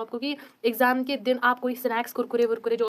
आपको कि एग्जाम के दिन आप कोई स्नैक्स कुरकुरे वुरकुरे जो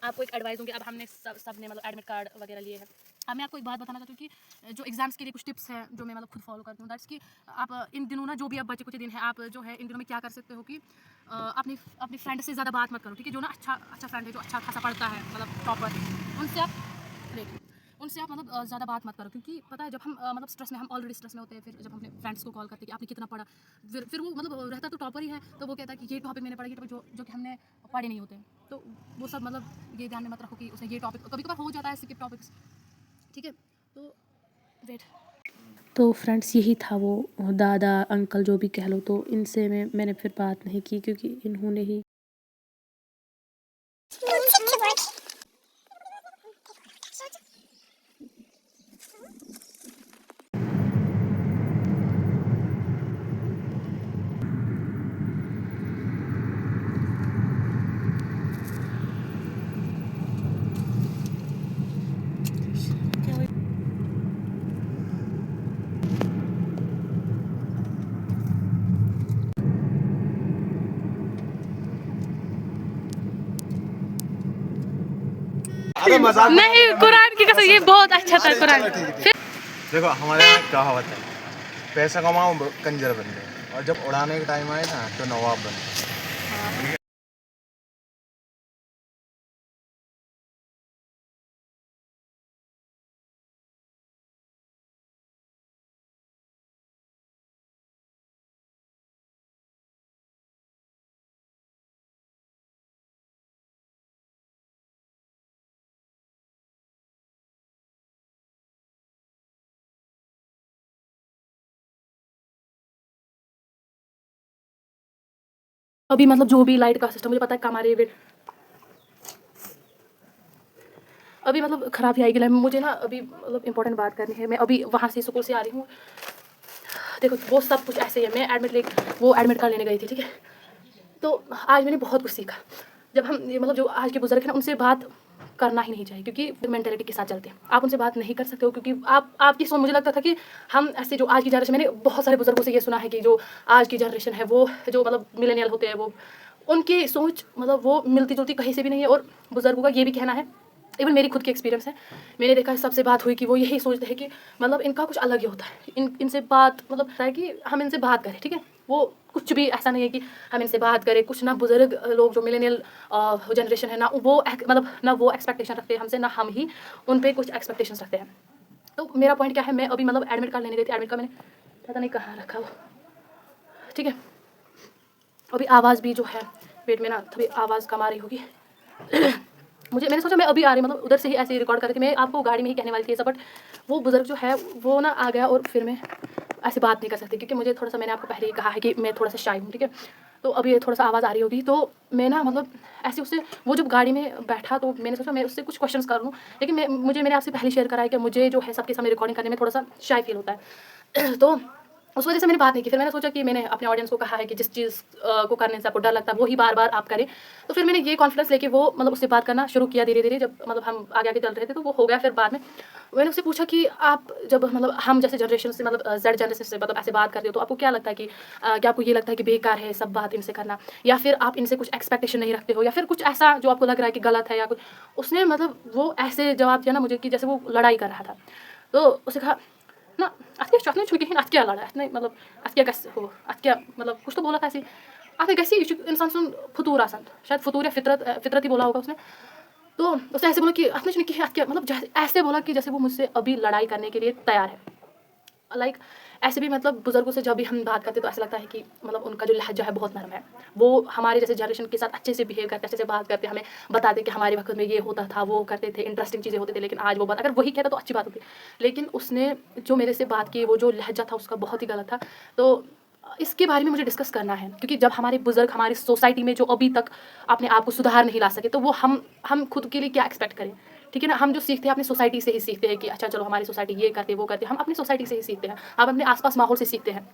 आपको एक एडवाइस दूंगी। अब हमने सब ने मतलब एडमिट कार्ड वगैरह लिए हैं। अब मैं आपको एक बात बताना चाहती हूँ कि जो एग्जाम्स के लिए कुछ टिप्स हैं जो मैं मतलब खुद फॉलो करती हूँ। दैट्स कि आप इन दिनों ना जो भी आप बचे कुछ दिन है आप जो है इन दिनों में क्या कर सकते हो कि अपनी अपनी फ्रेंड से ज़्यादा बात मत करो, ठीक है। जो ना अच्छा फ्रेंड है जो अच्छा खासा पढ़ता है मतलब टॉपर, उनसे आप मतलब ज़्यादा बात मत करो, क्योंकि पता है जब हम मतलब स्ट्रेस में हम ऑलरेडी स्ट्रेस में होते हैं, फिर जब हम अपने फ्रेंड्स को कॉल करते हैं कि आपने कितना पढ़ा, फिर वो मतलब रहता तो टॉपर ही है, तो वो कहता है कि ये टॉपिक मैंने पढ़ा, ये टॉपिक जो कि हमने पढ़े नहीं होते। तो वो सब मतलब ये ध्यान में मत रखो कि उसने ये टॉपिक, कभी कभार हो जाता है स्किप टॉपिक्स, ठीक है। तो वेट, तो फ्रेंड्स यही था वो दादा अंकल जो भी कह लो, तो इनसे मैंने फिर बात नहीं की क्योंकि इन्होंने ही अरे मजाक नहीं कुरान की कसम ये बहुत अच्छा था कुरान। देखो हमारे यहाँ कहावत है, पैसा कमाओ कंजर बन और जब उड़ाने का टाइम आए ना तो नवाब बन। अभी मतलब जो भी लाइट का सिस्टम मुझे पता है कम आ रही है, वेट अभी मतलब ख़राब ही आएगी लाइट। मुझे ना अभी मतलब इंपॉर्टेंट बात करनी है। मैं अभी वहाँ से स्कूल से आ रही हूँ। देखो वो सब कुछ ऐसे ही है। मैं वो एडमिट कार्ड लेने गई थी, ठीक है। तो आज मैंने बहुत कुछ सीखा। जब हम मतलब जो आज के बुजुर्ग हैं ना उनसे बात करना ही नहीं चाहिए, क्योंकि मेंटेलिटी के साथ चलते हैं। आप उनसे बात नहीं कर सकते हो, क्योंकि आपकी सोच, मुझे लगता था कि हम ऐसे जो आज की जनरेशन, मैंने बहुत सारे बुजुर्गों से ये सुना है कि जो आज की जनरेशन है वो जो मतलब मिलेनियल होते हैं, वो उनकी सोच मतलब वो मिलती जुलती कहीं से भी नहीं है। और बुजुर्गों का ये भी कहना है, इवन मेरी खुद की एक्सपीरियंस है, मैंने देखा है सबसे बात हुई कि वो यही सोचते हैं कि मतलब इनका कुछ अलग ही होता है। इनसे बात मतलब है कि हम इनसे बात करें, ठीक है। वो कुछ भी ऐसा नहीं है कि हम इनसे बात करें। कुछ ना बुजुर्ग लोग जो मिलेनियल जनरेशन है ना वो मतलब ना वो एक्सपेक्टेशन रखते हैं हमसे, ना हम ही उन पर कुछ एक्सपेक्टेशंस रखते हैं। तो मेरा पॉइंट क्या है, मैं अभी मतलब एडमिट कार्ड लेने गई थी। एडमिट कार्ड मैंने पता नहीं कहाँ रखा वो, ठीक है। अभी आवाज़ भी जो है पेट में ना थोड़ी आवाज़ कम आ रही होगी। मैंने सोचा मैं अभी आ रही मतलब उधर से ही ऐसे ही रिकॉर्ड कर रही थी। मैं आपको गाड़ी में ही कहने वाली थी ऐसा, बट वो बुजुर्ग जो है वो ना आ गया और फिर मैं ऐसे बात नहीं कर सकती, क्योंकि मुझे थोड़ा सा, मैंने आपको पहले ही कहा है कि मैं थोड़ा सा शाय हूँ, ठीक है। तो अभी ये थोड़ा सा आवाज़ आ रही होगी, तो मैं ना मतलब ऐसे उससे, वो जब गाड़ी में बैठा तो मैंने सोचा मैं उससे कुछ क्वेश्चंस कर लूँ, लेकिन मैंने आपसे पहले शेयर करा है कि मुझे जो है सबके सामने रिकॉर्डिंग करने में थोड़ा सा शाय फील होता है। तो उस वजह से मैंने बात नहीं की। फिर मैंने सोचा कि मैंने अपने ऑडियंस को कहा है कि जिस चीज़ को करने से आपको डर लगता है वो ही बार बार आप करें। तो फिर मैंने ये कॉन्फिडेंस लेके वो मतलब उससे बात करना शुरू किया धीरे धीरे। जब मतलब हम आगे आगे चल रहे थे तो वो हो गया। फिर बाद में मैंने उससे पूछा कि आप जब मतलब हम जैसे जनरेशन से मतलब जेड जनरेशन से मतलब ऐसे बात करते हो तो आपको क्या लगता है कि क्या आपको ये लगता है कि बेकार है सब बात इनसे करना, या फिर आप इनसे कुछ एक्सपेक्टेशन नहीं रखते हो, या फिर कुछ ऐसा जो आपको लग रहा है कि गलत है या कुछ। उसने मतलब वो ऐसे जवाब दिया ना मुझे कि जैसे वो लड़ाई कर रहा था। तो उसने कहा ना आज क्या छुई आज क्या लड़ा मतलब आज क्या गस हो आज क्या मतलब कुछ तो बोला था ऐसे। आज गैसी इंसान सुन फतूर आसन शायद फतूर या फितरत ही बोला होगा उसने। तो उसने ऐसे बोला कि आपने कि आज क्या मतलब ऐसे बोला कि जैसे वो मुझसे अभी लड़ाई करने के लिए तैयार है। लाइक ऐसे भी मतलब बुजुर्गों से जब भी हम बात करते तो ऐसा लगता है कि मतलब उनका जो लहजा है बहुत नरम है। वो हमारे जैसे जनरेशन के साथ अच्छे से बिहेव करते, अच्छे से बात करते, हमें बताते कि हमारे वक्त में ये होता था, वो करते थे, इंटरेस्टिंग चीज़ें होती थी। लेकिन आज वो बात अगर वही कहता तो अच्छी बात होती। लेकिन उसने जो मेरे से बात की वो जो लहजा था उसका बहुत ही गलत था। तो इसके बारे में मुझे डिस्कस करना है, क्योंकि जब हमारे बुजुर्ग हमारी सोसाइटी में जो अभी तक अपने आप को सुधार नहीं ला सके तो वो हम खुद के लिए क्या एक्सपेक्ट करें। ठीक है ना, हम जो सीखते हैं अपनी सोसाइटी से ही सीखते हैं कि अच्छा चलो हमारी सोसाइटी ये करते वो करते, हम अपनी सोसाइटी से ही सीखते हैं, हम अपने आसपास माहौल से सीखते हैं।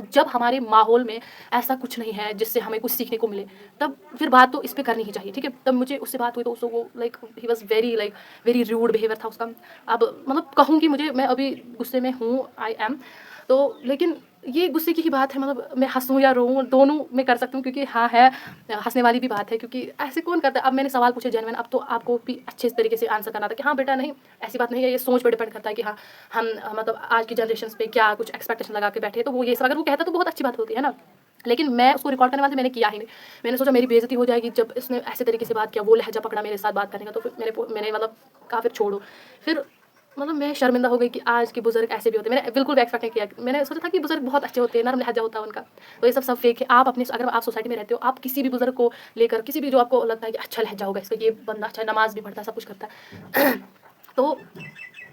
जब हमारे माहौल में ऐसा कुछ नहीं है जिससे हमें कुछ सीखने को मिले, तब फिर बात तो इस पे करनी ही चाहिए। ठीक है, तब मुझे उससे बात हुई तो उसको वो like he was very rude behaviour था उसका। अब मतलब कहूँगी मुझे मैं अभी गुस्से में हूँ, आई एम। तो लेकिन ये गुस्से की ही बात है, मतलब मैं हंसूँ या रोऊँ दोनों मैं कर सकती हूँ, क्योंकि हाँ है हंसने वाली भी बात है, क्योंकि ऐसे कौन करता है। अब मैंने सवाल पूछे जेन्युइन, अब तो आपको भी अच्छे तरीके से आंसर करना था कि हाँ बेटा नहीं ऐसी बात नहीं है, ये सोच पर डिपेंड करता है कि हाँ हम मतलब आज की जनरेशन पे क्या कुछ एक्सपेक्टेशन लगा के बैठे। तो वो ये सब अगर वो कहता तो बहुत अच्छी बात होती है ना। लेकिन मैं उसको रिकॉर्ड करने वाले मैंने किया ही नहीं। मैंने सोचा मेरी बेइज्जती हो जाएगी जब इसने ऐसे तरीके से बात किया, वो लहजा पकड़ा मेरे साथ बात करने का। तो फिर मैंने मतलब कहा फिर छोड़ो। फिर मतलब मैं शर्मिंदा हो गई कि आज के बुजुर्ग ऐसे भी होते हैं। मैंने बिल्कुल एक्सपेक्ट नहीं किया। मैंने सोचा था कि बुजुर्ग बहुत अच्छे होते हैं, नरम लहजा होता है उनका। तो ये सब फेक है। आप अपने अगर आप सोसाइटी में रहते हो, आप किसी भी बुजुर्ग को लेकर किसी भी जो आपको लगता है कि अच्छा लहजा होगा इसका, ये बंदा अच्छा नमाज भी पढ़ता है, सब कुछ करता है तो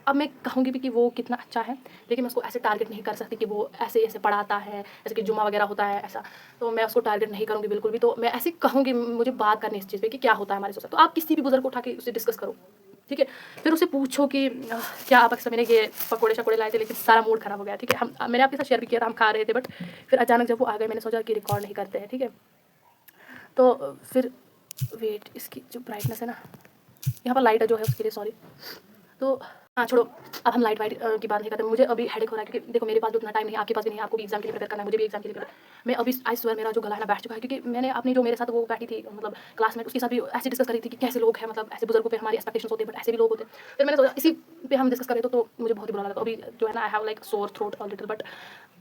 अब मैं कहूँगी भी कि वो कितना अच्छा है, लेकिन मैं उसको ऐसे टारगेट नहीं कर सकती कि वो ऐसे ऐसे पढ़ाता है, जैसे कि जुम्मा वगैरह होता है ऐसा। तो मैं उसको टारगेट नहीं करूँगी बिल्कुल भी। तो मैं ऐसे कहूँगी मुझे बात करनी इस चीज़ पे कि क्या होता है हमारे सोसाइटी। तो आप किसी भी बुजुर्ग को उठा के उससे डिस्कस करो, ठीक है। फिर उसे पूछो कि क्या आप अक्सर मैंने ये पकौड़े शकोड़े लाए थे, लेकिन सारा मूड ख़राब हो गया, ठीक है। मैंने आपके साथ शेयर भी किया था, हम खा रहे थे, बट फिर अचानक जब वो आ गए मैंने सोचा कि रिकॉर्ड नहीं करते हैं, ठीक है। तो फिर वेट, इसकी जो ब्राइटनेस है ना, यहाँ पर लाइट जो है उसके लिए सॉरी। तो हाँ छोड़ो, अब हम लाइट वाइट की बात नहीं करते। मुझे अभी हेडेक हो रहा है, क्योंकि देखो मेरे पास भी उतना टाइम नहीं है, आपके पास भी नहीं है, आपको भी एग्जाम के लिए प्रिपेयर करना है, मुझे भी एग्जाम के लिए प्रिपेयर। मैं अभी आई स्वेयर मेरा जो गला है ना बैठ चुका है, क्योंकि मैंने अपनी जो मेरे साथ वो बैठी थी मतलब क्लासमेट, उसके साथ भी ऐसे डिस्कस करी थी कि कैसे लोग हैं, मतलब ऐसे बुजुर्गों पे हमारी एक्सपेक्टेशंस होते हैं, बट ऐसे भी लोग होते हैं। फिर मैंने सोचा इसी पे हम डिस्कस करें तो मुझे बहुत ही बुरा लगा। अभी जो है ना I have like sore throat a little, but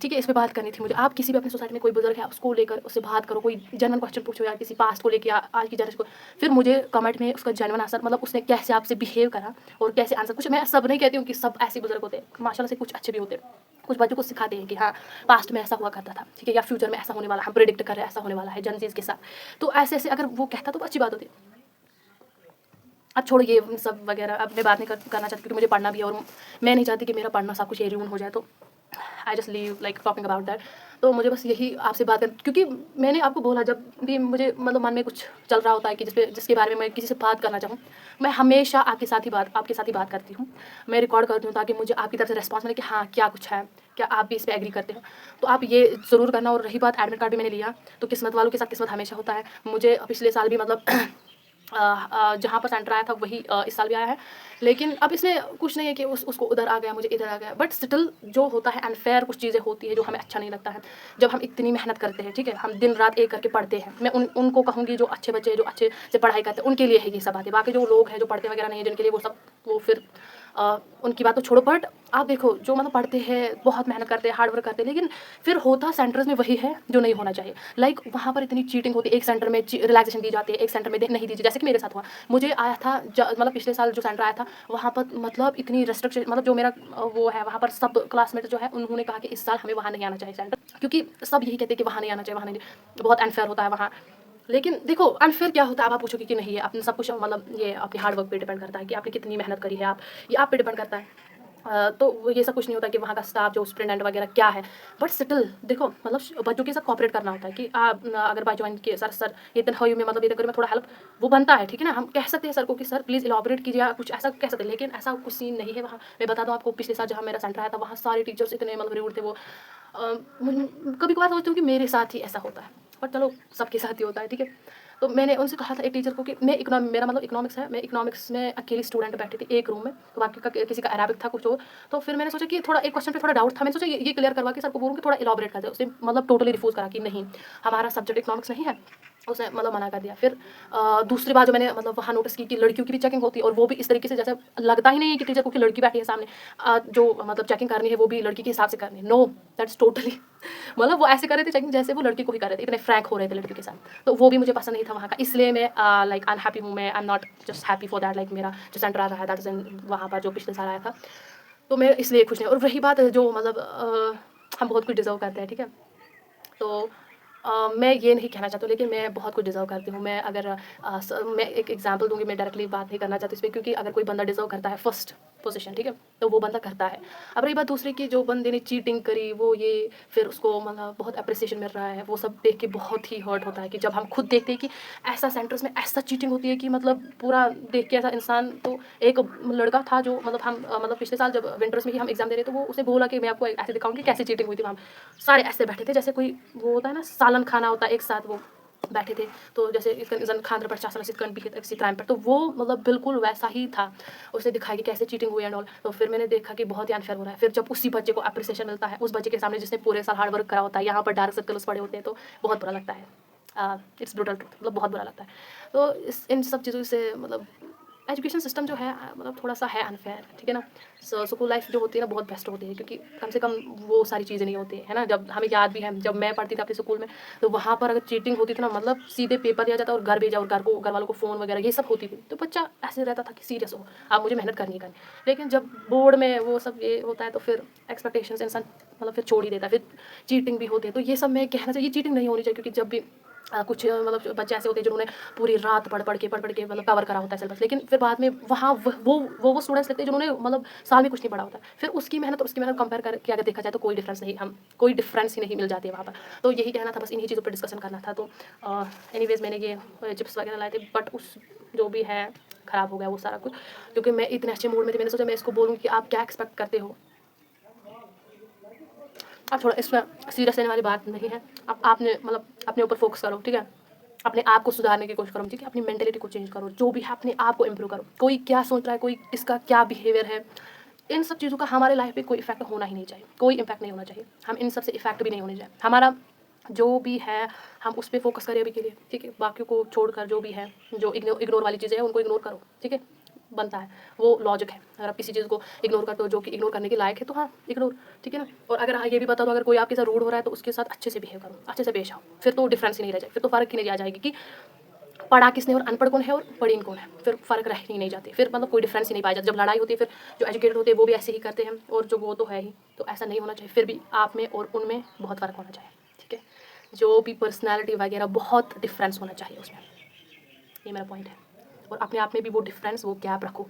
ठीक है इस पे बात करनी थी मुझे। आप किसी भी अपनी सोसाइटी में कोई बुजुर्ग है उसको लेकर उससे बात करो, कोई जेन्युइन क्वेश्चन पूछो, या किसी पास्ट को लेकर आज की जनरेशन को। फिर मुझे कमेंट में उसका जेन्युइन आंसर, मतलब उसने कैसे आपसे बिहेव करा और कैसे आंसर। कुछ मैं सब नहीं कहती हूँ कि सब ऐसे बुजुर्ग होते हैं, माशाल्लाह से कुछ अच्छे भी होते हैं, कुछ बच्चों को सिखाते हैं कि हाँ पास्ट में ऐसा हुआ करता था, ठीक है, या फ्यूचर में ऐसा होने वाला, हम प्रेडिक्ट कर रहे हैं ऐसा होने वाला है जनजीज के साथ। तो ऐसे ऐसे अगर वो कहता तो अच्छी बात होती है। अब छोड़ो ये सब वगैरह, अब मैं बात नहीं करना चाहती, क्योंकि मुझे पढ़ना भी है और मैं नहीं चाहती कि मेरा पढ़ना सब कुछ ये रूइन हो जाए। तो I just leave like talking about that. तो मुझे बस यही आपसे बात कर, क्योंकि मैंने आपको बोला जब भी मुझे मतलब मन में कुछ चल रहा होता है कि जिसके बारे में मैं किसी से बात करना चाहूँ, मैं हमेशा आपके साथ ही बात करती हूँ। मैं रिकॉर्ड करती हूँ ताकि मुझे आपकी तरफ से रिस्पॉन्स मिले कि हाँ क्या कुछ है, क्या आप भी इस पर एग्री करते हो। तो आप ये ज़रूर करना। और रही बात एडमिट कार्ड भी मैंने लिया, तो किस्मत वालों के साथ किस्मत हमेशा होता है। मुझे पिछले साल भी मतलब जहाँ पर सेंटर आया था वही इस साल भी आया है, लेकिन अब इसमें कुछ नहीं है कि उसको उधर आ गया मुझे इधर आ गया। बट स्टिल जो होता है अनफेयर कुछ चीज़ें होती है जो हमें अच्छा नहीं लगता है। जब हम इतनी मेहनत करते हैं, ठीक है, हम दिन रात एक करके पढ़ते हैं, मैं उनको कहूँगी जो अच्छे बच्चे जो अच्छे से पढ़ाई करते हैं उनके लिए है ये सब बातें। बाकी जो लोग हैं जो पढ़ते वगैरह नहीं है जिनके लिए वो सब वो फिर उनकी बात तो छोड़ो। बट आप देखो जो मतलब पढ़ते हैं बहुत मेहनत करते हैं हार्ड वर्क करते हैं, लेकिन फिर होता सेंटर्स में वही है जो नहीं होना चाहिए। लाइक वहाँ पर इतनी चीटिंग होती है, एक सेंटर में रिलैक्सेशन दी जाती है, एक सेंटर में नहीं दी, जैसे कि मेरे साथ हुआ। मुझे आया था मतलब पिछले साल जो सेंटर आया था वहाँ पर मतलब इतनी रेस्ट्रिक्शन, मतलब जो मेरा वो है वहाँ पर सब क्लासमेट जो है उन्होंने कहा कि इस साल हमें वहाँ नहीं आना चाहिए सेंटर, क्योंकि सब यही कहते हैं कि वहाँ नहीं आना चाहिए, वहाँ नहीं, बहुत अनफेयर होता है वहाँ। लेकिन देखो अनफेयर क्या होता है, अब आप पूछोगे कि नहीं है, अपने सब कुछ मतलब ये अपने हार्ड वर्क पे डिपेंड करता है कि आपने कितनी मेहनत करी है, आप ये आप पे डिपेंड करता है। तो वो ये सब कुछ नहीं होता कि वहाँ का स्टाफ जो सुपरिटेंडेंट वगैरह क्या है, बट स्टिल देखो मतलब बच्चों के साथ कॉपरेट करना होता है कि आप अगर बाई ज्वाइन के सर ये दिन हुई में मतलब ये करो मैं थोड़ा हेल्प वो बनता है, ठीक है ना। हम कह सकते हैं सर को कि सर प्लीज़ इलाबोरेट कीजिए या कुछ ऐसा कह सकते हैं, लेकिन ऐसा कुछ सीन नहीं है वहाँ। मैं बता दूँ आपको, पिछले साल जहाँ मेरा सेंटर आया था वहाँ सारे टीचर्स इतने मतलब रूड थे। वो कभी कभार सोचती हूँ कि मेरे साथ ही ऐसा होता है, बट चलो सबके साथ ही होता है, ठीक है। तो मैंने उनसे कहा था एक टीचर को कि मैं मेरा मतलब इकोनॉमिक्स है, मैं इकोनॉमिक्स में अकेली स्टूडेंट बैठी थी एक रूम में, तो बाकी का किसी का अरेबिक था कुछ और। तो फिर मैंने सोचा कि थोड़ा एक क्वेश्चन पे थोड़ा डाउट था, मैंने सोचा ये क्लियर करवा के सर को बोलूँ कि थोड़ा इलाबोरेट कर दे। उसने मतलब टोटली रिफ्यूज़ करा कि नहीं हमारा सब्जेक्ट इकोनॉमिक्स नहीं है, उसने मतलब मना कर दिया। फिर दूसरी बात जो मैंने मतलब वहाँ नोटिस की कि लड़कियों की भी चेकिंग होती है, और वो भी इस तरीके से जैसे लगता ही नहीं है कि टीचर को कि लड़की बैठी है सामने, जो मतलब चेकिंग करनी है वो भी लड़की के हिसाब से करनी है। नो, दैट्स टोटली मतलब वो ऐसे कर रहे थे चेकिंग जैसे वो लड़की को ही कर रहे थे, इतने फ्रैंक हो रहे थे लड़कियों के साथ। तो वो भी मुझे पसंद नहीं था वहाँ का, इसलिए मैं लाइक अनहैप्पी हूँ। मैं I am not just happy for that, like मेरा जो सेंटर आ रहा है दैट इज वहाँ पर जो पिछले साल आया था, तो मैं इसलिए खुश नहीं। और वही बात है जो मतलब हम बहुत कुछ डिजर्व करते हैं, ठीक है। तो मैं ये नहीं कहना चाहती हूँ, लेकिन मैं बहुत कुछ डिज़र्व करती हूँ। मैं अगर मैं एक एग्जांपल दूँगी, मैं डायरेक्टली बात नहीं करना चाहती इस पे, क्योंकि अगर कोई बंदा डिज़र्व करता है फर्स्ट पोजीशन, ठीक है, तो वो बंदा करता है। अब रही बात दूसरी की, जो बंदे ने चीटिंग करी वो ये फिर उसको मतलब बहुत अप्रिसिएशन मिल रहा है, वो सब देख के बहुत ही हर्ट होता है कि जब हम खुद देखते हैं कि ऐसा सेंटर्स में ऐसा चीटिंग होती है कि मतलब पूरा देख के ऐसा इंसान। तो एक लड़का था जो मतलब हम मतलब पिछले साल जब विंटर्स में ही हम एग्जाम दे रहे थे, वो उसने बोला कि मैं आपको ऐसे दिखाऊंगी कैसे चीटिंग हुई थी। वहाँ सारे ऐसे बैठे थे जैसे कोई वो होता है ना सालन खाना होता है, एक साथ वो बैठे थे। तो जैसे जन खान पचास सिकन भी किसी क्राइम पर, तो वो मतलब बिल्कुल वैसा ही था। उसने दिखाया कि कैसे चीटिंग हुई एंड ऑल। तो फिर मैंने देखा कि बहुत ही अनफेयर हो रहा है। फिर जब उसी बच्चे को अप्रिसिएशन मिलता है, उस बच्चे के सामने जिसने पूरे साल हार्ड वर्क करा होता है, यहाँ पर डार्क सर्कल्स पड़े होते हैं, तो बहुत बुरा लगता है। इट्स ब्रूटल ट्रूथ, मतलब बहुत बुरा लगता है। तो इन सब चीज़ों से मतलब एजुकेशन सिस्टम जो है मतलब थोड़ा सा है अनफेयर, ठीक है ना। स्कूल लाइफ जो होती है ना बहुत बेस्ट होती है, क्योंकि कम से कम वो सारी चीज़ें नहीं होती है ना। जब हमें याद भी है जब मैं पढ़ती थी अपने स्कूल में, तो वहाँ पर अगर चीटिंग होती थी ना, मतलब सीधे पेपर दिया जाता और घर भेजा, और घर वालों को फ़ोन वगैरह ये सब होती थी। तो बच्चा ऐसे रहता था कि सीरियस हो, आप मुझे मेहनत करनी करनी। लेकिन जब बोर्ड में वो सब ये होता है तो फिर एक्सपेक्टेशंस इंसान मतलब फिर छोड़ ही देता है। फिर चीटिंग भी होती है, तो ये सब मैं कहना चाहिए चीटिंग नहीं होनी चाहिए, क्योंकि जब भी कुछ मतलब बच्चे ऐसे होते हैं जिन्होंने पूरी रात पढ़ के मतलब कवर करा होता है सिलेबस, लेकिन फिर बाद में वहाँ वो स्टूडेंट्स लगते हैं जिन्होंने मतलब साल में कुछ नहीं पढ़ा होता है। फिर उसकी मेहनत और उसकी मेहनत कंपेयर करके अगर देखा जाए तो कोई डिफरेंस ही नहीं मिल जाती है वहाँ पर। तो यही कहना था, बस इन्हीं चीज़ों पर डिस्कशन करना था। तो एनीवेज मैंने ये चिप्स वगैरह लाए थे, बट उस जो भी है ख़राब हो गया वो सारा कुछ, क्योंकि मैं इतने अच्छे मूड में थी। मैंने सोचा मैं इसको बोलूँ कि आप क्या एक्सपेक्ट करते हो। अब थोड़ा इसमें सीरियस लेने वाली बात नहीं है। अब आपने मतलब अपने ऊपर फोकस करो, ठीक है। अपने आप को सुधारने की कोशिश करो, ठीक है। अपनी मेंटेलिटी को चेंज करो, जो भी है अपने आप को इम्प्रूव करो। कोई क्या सोच रहा है, कोई किसका क्या बिहेवियर है, इन सब चीज़ों का हमारे लाइफ पे कोई इफेक्ट होना ही नहीं चाहिए, कोई इम्पैक्ट नहीं होना चाहिए। हम इन सब से इफेक्ट भी नहीं होने चाहिए। हमारा जो भी है हम उस पर फोकस करें अभी के लिए, ठीक है। बाकियों को छोड़कर जो भी है, जो इग्नोर वाली चीज़ें हैं उनको इग्नोर करो, ठीक है। बनता है, वो लॉजिक है। अगर आप किसी चीज़ को इग्नोर करते हो जो कि इग्नोर करने के लायक है, तो हाँ इग्नोर, ठीक है ना। और अगर हाँ ये भी बता दो, अगर कोई आपके साथ रूड हो रहा है तो उसके साथ अच्छे से बिहेव करो, अच्छे से पेश आओ। फिर तो डिफरेंस ही नहीं रह जाए, फिर तो फ़र्क ही नहीं आ जाएगी कि पढ़ा किसने और अनपढ़ कौन है और पढ़ीन कौन है। फिर फ़र्क रह ही नहीं जाती, फिर मतलब कोई डिफरेंस ही नहीं पाया जाता। जब लड़ाई होती है फिर जो एजुकेटेड होते हैं वो भी ऐसे ही करते हैं, और जो वो तो है ही। तो ऐसा नहीं होना चाहिए। फिर भी आप में और उनमें बहुत फ़र्क होना चाहिए, ठीक है। जो भी पर्सनैलिटी वगैरह बहुत डिफरेंस होना चाहिए उसमें, ये मेरा पॉइंट है। और अपने आप में भी वो डिफरेंस वो गैप रखो।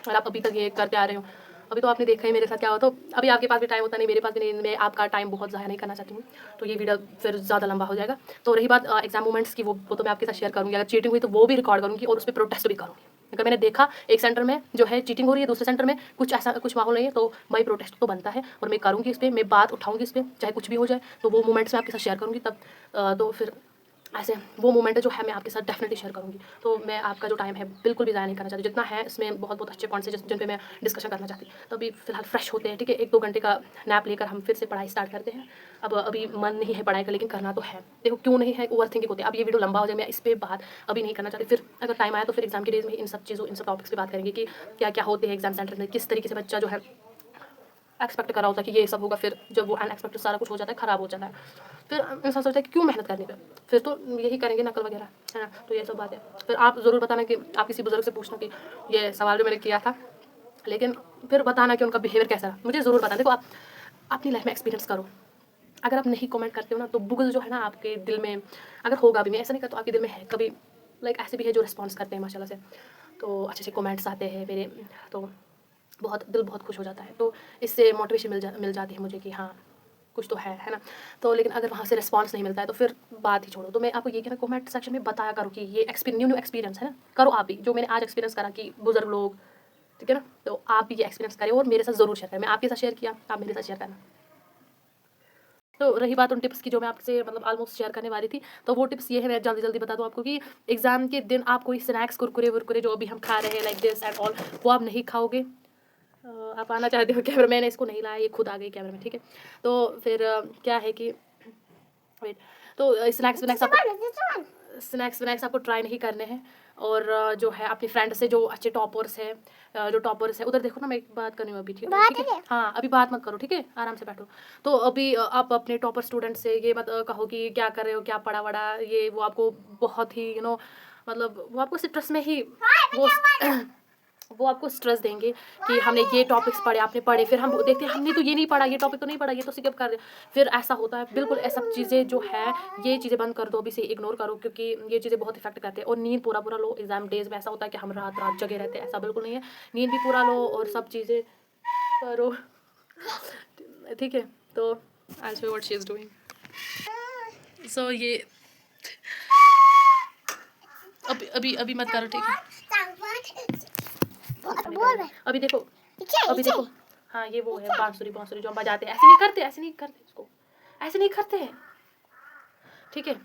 और आप अभी तक ये करते आ रहे हो, अभी तो आपने देखा ही मेरे साथ क्या हुआ। तो अभी आपके पास भी टाइम होता नहीं, मेरे पास भी नहीं। मैं आपका टाइम बहुत ज़ाया नहीं करना चाहती हूँ, तो ये वीडियो फिर ज़्यादा लंबा हो जाएगा। तो रही बात एग्जाम मोमेंट्स की, वो तो मैं आपके साथ शेयर करूँगी। अगर चीटिंग हुई तो वो भी रिकॉर्ड करूँगी और उस पर प्रोटेस्ट भी करूँगी। अगर मैंने देखा एक सेंटर में जो है चीटिंग हो रही है, दूसरे सेंटर में कुछ माहौल नहीं है, तो भाई प्रोटेस्ट तो बनता है और मैं करूँगी इस पर, मैं बात उठाऊँगी इस पर, चाहे कुछ भी हो जाए। तो वो मोमेंट्स मैं आपके साथ शेयर करूँगी तब। तो फिर ऐसे वो मोमेंट जो है मैं आपके साथ डेफिनेटली शेयर करूँगी। तो मैं आपका जो टाइम है बिल्कुल भी ज़ाया नहीं करना चाहती। जितना है इसमें बहुत बहुत अच्छे पॉइंट्स हैं जिन पे मैं डिस्कशन करना चाहती। तो अभी फिलहाल फ्रेश होते हैं, ठीक है। 1-2 घंटे का नैप लेकर हम फिर से पढ़ाई स्टार्ट करते हैं। अब अभी मन नहीं है पढ़ाई का, लेकिन करना तो है। देखो क्यों नहीं है, ओवर थिंकिंग होती है। अब ये वीडियो लंबा हो जाए, मैं इस पर बात अभी नहीं करना चाहती। फिर अगर टाइम आया तो फिर एग्जाम के डेज में इन सब टॉपिक्स पर बात करेंगे कि क्या क्या होते हैं एग्जाम सेंटर में, किस तरीके से बच्चा जो है एक्सपेक्ट करा होता है कि ये सब होगा, फिर जब वो अनएक्सपेक्टेड सारा कुछ हो जाता है, ख़राब हो जाता है। फिर इंसान सोचता है कि क्यों मेहनत करने पे, फिर तो यही करेंगे नकल वगैरह, है ना। तो ये सब बात है। फिर आप ज़रूर बताना कि आप किसी बुजुर्ग से पूछना कि ये सवाल जो मैंने किया था, लेकिन फिर बताना कि उनका बिहेवियर कैसा रहा, मुझे ज़रूर बताना। देखो आप अपनी लाइफ में एक्सपीरियंस करो। अगर आप नहीं कमेंट करते हो ना, तो बुगल जो है ना आपके दिल में, अगर होगा भी, मैं ऐसा नहीं करता, आपके दिल में है कभी, लाइक ऐसे भी है जो रिस्पॉन्स करते हैं माशाल्लाह से। तो अच्छे अच्छे कमेंट्स आते हैं मेरे। तो बहुत दिल बहुत खुश हो जाता है। तो इससे मोटिवेशन मिल जाती है मुझे कि हाँ कुछ तो है ना। तो लेकिन अगर वहाँ से रिस्पॉन्स नहीं मिलता है तो फिर बात ही छोड़ो। तो मैं आपको ये कहना, कमेंट सेक्शन में बताया करो कि ये न्यू एक्सपीरियंस है ना, करो आप भी जो मैंने आज एक्सपीरियंस करा कि बुजुर्ग लोग, ठीक है ना, तो आप भी ये एक्सपीरियंस करें और मेरे साथ ज़रूर शेयर करें। मैं आपके साथ शेयर किया, आप मेरे साथ शेयर करना। तो रही बात उन टिप्स की जो मैं आपसे मतलब ऑलमोस्ट शेयर करने वाली थी, तो वो टिप्स ये है, मैं जल्दी बता दूँ आपको कि एग्ज़ाम के दिन आप कोई स्नैक्स कुरकुरे वुरकुरे जो अभी हम खा रहे हैं लाइक दिस एंड ऑल, वो आप नहीं खाओगे। आप आना चाहते हो कैमरा, मैंने इसको नहीं लाया, ये खुद आ गई कैमरा में, ठीक है। तो फिर क्या है कि वेट, तो स्नैक्स आपको ट्राई नहीं करने हैं। और जो है अपनी फ्रेंड से जो अच्छे टॉपर्स है उधर देखो ना, मैं एक बात कर रही हूँ अभी, ठीक है। हाँ अभी बात मत करो, ठीक है, आराम से बैठो। तो अभी आप अपने टॉपर स्टूडेंट से ये मत कहो कि क्या कर रहे हो, क्या पढ़ा वड़ा, ये वो आपको बहुत ही मतलब वो आपको स्ट्रेस में ही वो आपको स्ट्रेस देंगे कि हमने ये टॉपिक्स पढ़े, आपने पढ़े, फिर हम देखते हैं हमने तो ये नहीं पढ़ा, ये टॉपिक तो नहीं पढ़ा, ये तो स्किप कर रहे। फिर ऐसा होता है, बिल्कुल ऐसा चीज़ें जो है ये चीज़ें बंद कर दो, अभी से इग्नोर करो, क्योंकि ये चीज़ें बहुत इफेक्ट करते हैं। और नींद पूरा लो। एग्जाम डेज में ऐसा होता है कि हम रात जगे रहते हैं, ऐसा बिल्कुल नहीं है। नींद भी पूरा लो और सब चीज़ें करो, ठीक है। तो I show what she is doing. So ये अभी मत करो, ठीक है। अभी देखो हाँ ये वो है बांसुरी जो हम बजाते हैं, ऐसे नहीं करते इसको, ऐसे नहीं करते हैं, ठीक है।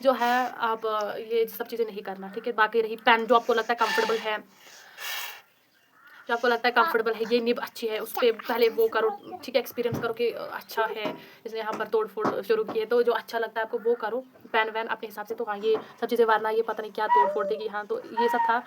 जो है आप ये सब चीज़ें नहीं करना, ठीक है। बाकी रही पेन, जो आपको लगता है कंफर्टेबल है, ये निब अच्छी है, उस पर पहले वो करो, ठीक है। एक्सपीरियंस करो कि अच्छा है, इसने यहाँ पर तोड़ फोड़ शुरू की है, तो जो अच्छा लगता है आपको वो करो, पेन वैन अपने हिसाब से। तो हाँ ये सब चीज़ें, वरना ये पता नहीं क्या तोड़ फोड़ देगी। हाँ तो ये सब था।